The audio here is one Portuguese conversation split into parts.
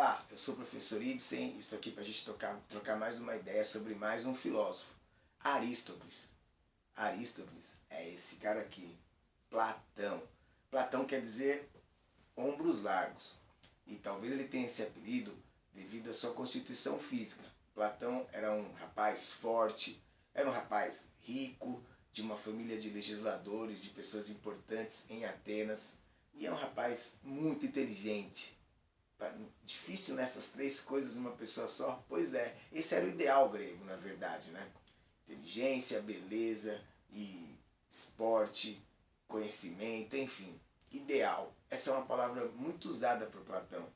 Olá, eu sou o professor Ibsen e estou aqui para a gente trocar mais uma ideia sobre mais um filósofo, Aristóteles. Aristóteles é esse cara aqui, Platão. Platão quer dizer ombros largos e talvez ele tenha esse apelido devido à sua constituição física. Platão era um rapaz forte, era um rapaz rico, de uma família de legisladores, de pessoas importantes em Atenas, e é um rapaz muito inteligente. Difícil nessas três coisas numa pessoa só? Pois é, esse era o ideal grego, na verdade, né? Inteligência, beleza e esporte, conhecimento, enfim, ideal. Essa é uma palavra muito usada por Platão.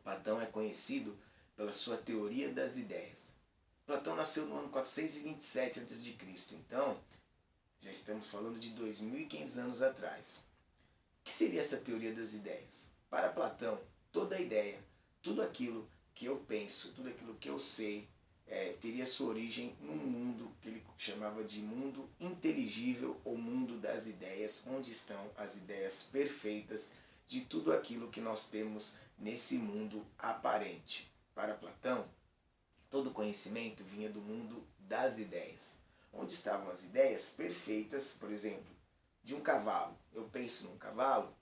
Platão é conhecido pela sua teoria das ideias. Platão nasceu no ano 427 a.C., então já estamos falando de 2.500 anos atrás. O que seria essa teoria das ideias? Para Platão, toda ideia, tudo aquilo que eu penso, tudo aquilo que eu sei, teria sua origem num mundo que ele chamava de mundo inteligível ou mundo das ideias, onde estão as ideias perfeitas de tudo aquilo que nós temos nesse mundo aparente. Para Platão, todo conhecimento vinha do mundo das ideias, onde estavam as ideias perfeitas, por exemplo, de um cavalo. Eu penso num cavalo,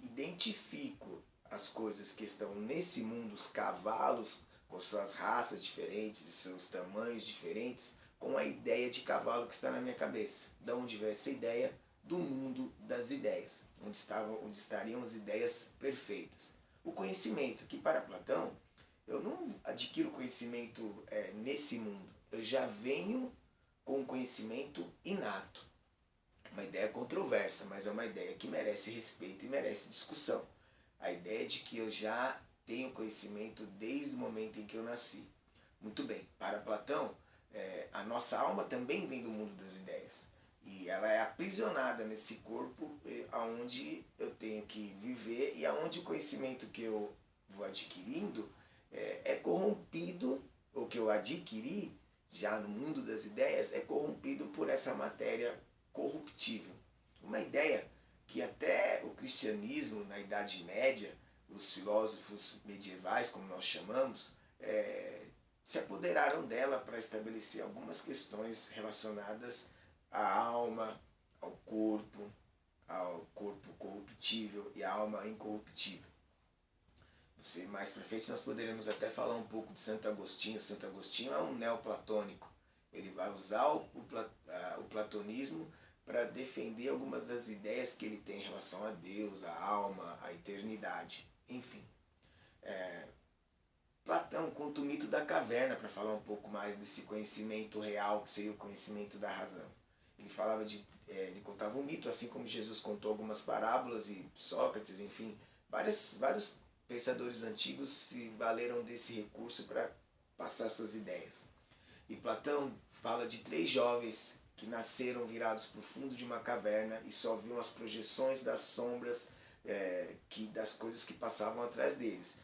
identifico as coisas que estão nesse mundo, os cavalos com suas raças diferentes e seus tamanhos diferentes, com a ideia de cavalo que está na minha cabeça. De onde veio essa ideia? Do mundo das ideias, onde estariam as ideias perfeitas. O conhecimento, que para Platão, eu não adquiro conhecimento nesse mundo, eu já venho com conhecimento inato. Uma ideia controversa, mas é uma ideia que merece respeito e merece discussão. A ideia de que eu já tenho conhecimento desde o momento em que eu nasci. Muito bem, para Platão, a nossa alma também vem do mundo das ideias. E ela é aprisionada nesse corpo onde eu tenho que viver e onde o conhecimento que eu vou adquirindo é corrompido, ou que eu adquiri já no mundo das ideias, é corrompido por essa matéria corruptível. Uma ideia que até o cristianismo, na Idade Média, os filósofos medievais, como nós chamamos, se apoderaram dela para estabelecer algumas questões relacionadas à alma, ao corpo corruptível e à alma incorruptível. Mais para frente nós poderemos até falar um pouco de Santo Agostinho. Santo Agostinho é um neoplatônico. Ele vai usar o platonismo para defender algumas das ideias que ele tem em relação a Deus, a alma, a eternidade, enfim. Platão conta o mito da caverna para falar um pouco mais desse conhecimento real, que seria o conhecimento da razão. Ele contava um mito, assim como Jesus contou algumas parábolas e Sócrates, enfim, vários pensadores antigos se valeram desse recurso para passar suas ideias. E Platão fala de 3 jovens que nasceram virados para o fundo de uma caverna e só viam as projeções das sombras das coisas que passavam atrás deles.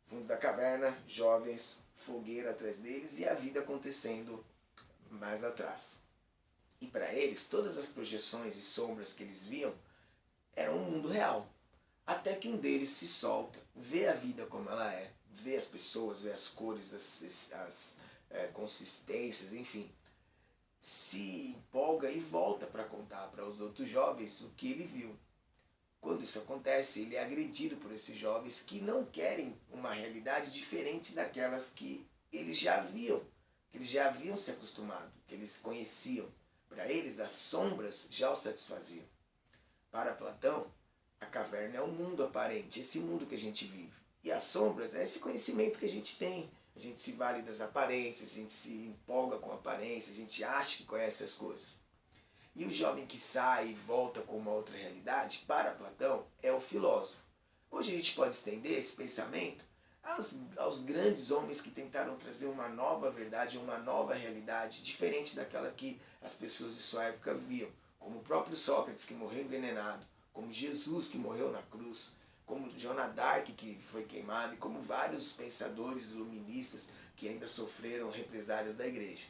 Fundo da caverna, jovens, fogueira atrás deles e a vida acontecendo mais atrás. E para eles, todas as projeções e sombras que eles viam eram um mundo real. Até que um deles se solta, vê a vida como ela é, vê as pessoas, vê as cores, as consistências, enfim. Se empolga e volta para contar para os outros jovens o que ele viu. Quando isso acontece, ele é agredido por esses jovens que não querem uma realidade diferente daquelas que eles já viam, que eles já haviam se acostumado, que eles conheciam. Para eles, as sombras já o satisfaziam. Para Platão, a caverna é o mundo aparente, esse mundo que a gente vive. E as sombras é esse conhecimento que a gente tem. A gente se vale das aparências, a gente se empolga com aparências, a gente acha que conhece as coisas. E o jovem que sai e volta com uma outra realidade, para Platão, é o filósofo. Hoje a gente pode estender esse pensamento aos grandes homens que tentaram trazer uma nova verdade, uma nova realidade, diferente daquela que as pessoas de sua época viam. Como o próprio Sócrates, que morreu envenenado, como Jesus, que morreu na cruz, como Joana d'Arc, que foi queimado, e como vários pensadores iluministas que ainda sofreram represálias da igreja.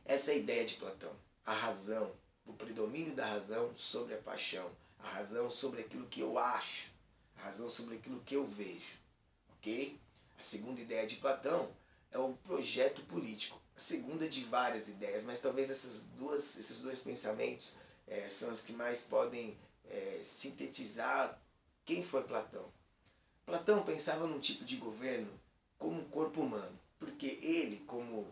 Essa é a ideia de Platão, a razão, o predomínio da razão sobre a paixão, a razão sobre aquilo que eu acho. a razão sobre aquilo que eu vejo, ok? A segunda ideia de Platão é o projeto político, a segunda de várias ideias, mas talvez esses dois pensamentos são os que mais podem sintetizar quem foi Platão. Platão pensava num tipo de governo como um corpo humano, porque ele, como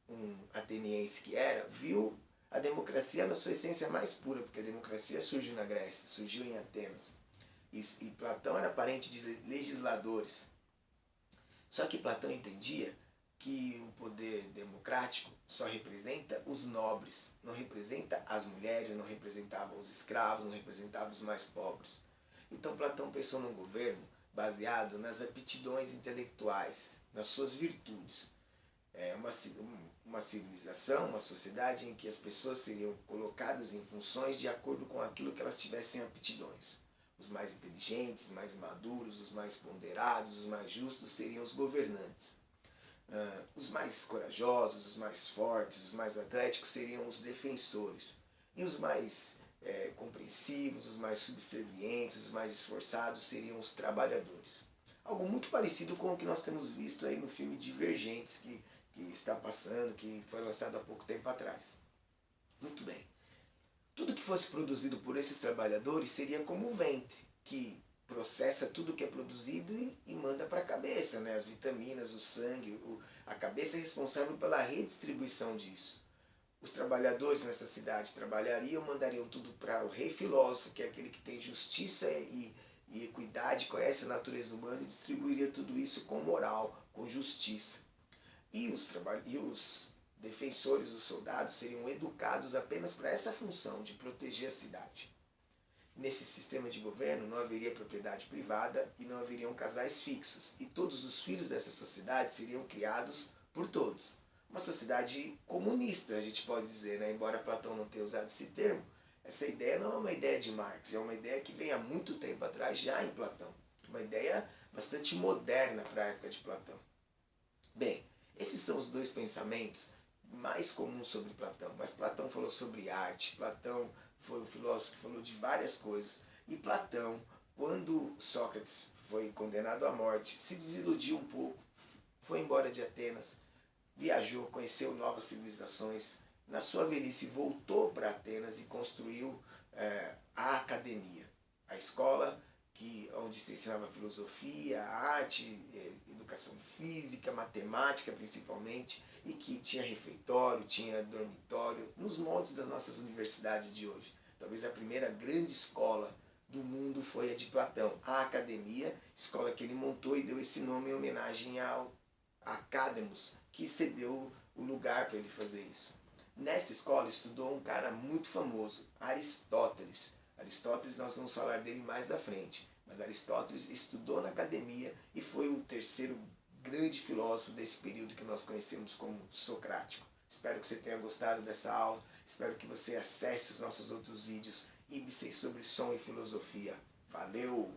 um ateniense que era, viu a democracia na sua essência mais pura, porque a democracia surgiu na Grécia, surgiu em Atenas. E Platão era parente de legisladores. Só que Platão entendia que o poder democrático só representa os nobres, não representa as mulheres, não representava os escravos, não representava os mais pobres. Então Platão pensou num governo baseado nas aptidões intelectuais, nas suas virtudes. Uma civilização, uma sociedade em que as pessoas seriam colocadas em funções de acordo com aquilo que elas tivessem aptidões. Os mais inteligentes, mais maduros, os mais ponderados, os mais justos seriam os governantes. Os mais corajosos, os mais fortes, os mais atléticos seriam os defensores. E os mais compreensivos, os mais subservientes, os mais esforçados seriam os trabalhadores. Algo muito parecido com o que nós temos visto aí no filme Divergentes, que está passando, que foi lançado há pouco tempo atrás. Muito bem. Tudo que fosse produzido por esses trabalhadores seria como o ventre, que processa tudo que é produzido e manda para a cabeça, né? As vitaminas, o sangue, a cabeça é responsável pela redistribuição disso. Os trabalhadores nessa cidade trabalhariam, mandariam tudo para o rei filósofo, que é aquele que tem justiça e equidade, conhece a natureza humana e distribuiria tudo isso com moral, com justiça. E os defensores, os soldados, seriam educados apenas para essa função de proteger a cidade. Nesse sistema de governo não haveria propriedade privada e não haveriam casais fixos, e todos os filhos dessa sociedade seriam criados por todos. Uma sociedade comunista, a gente pode dizer, né? Embora Platão não tenha usado esse termo, essa ideia não é uma ideia de Marx, é uma ideia que vem há muito tempo atrás já em Platão. Uma ideia bastante moderna para a época de Platão. Bem, esses são os dois pensamentos mais comuns sobre Platão. Mas Platão falou sobre arte, Platão foi um filósofo que falou de várias coisas. E Platão, quando Sócrates foi condenado à morte, se desiludiu um pouco, foi embora de Atenas, viajou, conheceu novas civilizações. Na sua velhice voltou para Atenas e construiu a academia, a escola onde se ensinava filosofia, arte, educação física, matemática principalmente, e que tinha refeitório, tinha dormitório, nos moldes das nossas universidades de hoje. Talvez a primeira grande escola do mundo foi a de Platão, a Academia, escola que ele montou e deu esse nome em homenagem ao Academos, que cedeu o lugar para ele fazer isso. Nessa escola estudou um cara muito famoso, Aristóteles. Aristóteles, nós vamos falar dele mais à frente, mas Aristóteles estudou na academia e foi o terceiro grande filósofo desse período que nós conhecemos como socrático. Espero que você tenha gostado dessa aula, espero que você acesse os nossos outros vídeos Ibsen sobre som e filosofia. Valeu!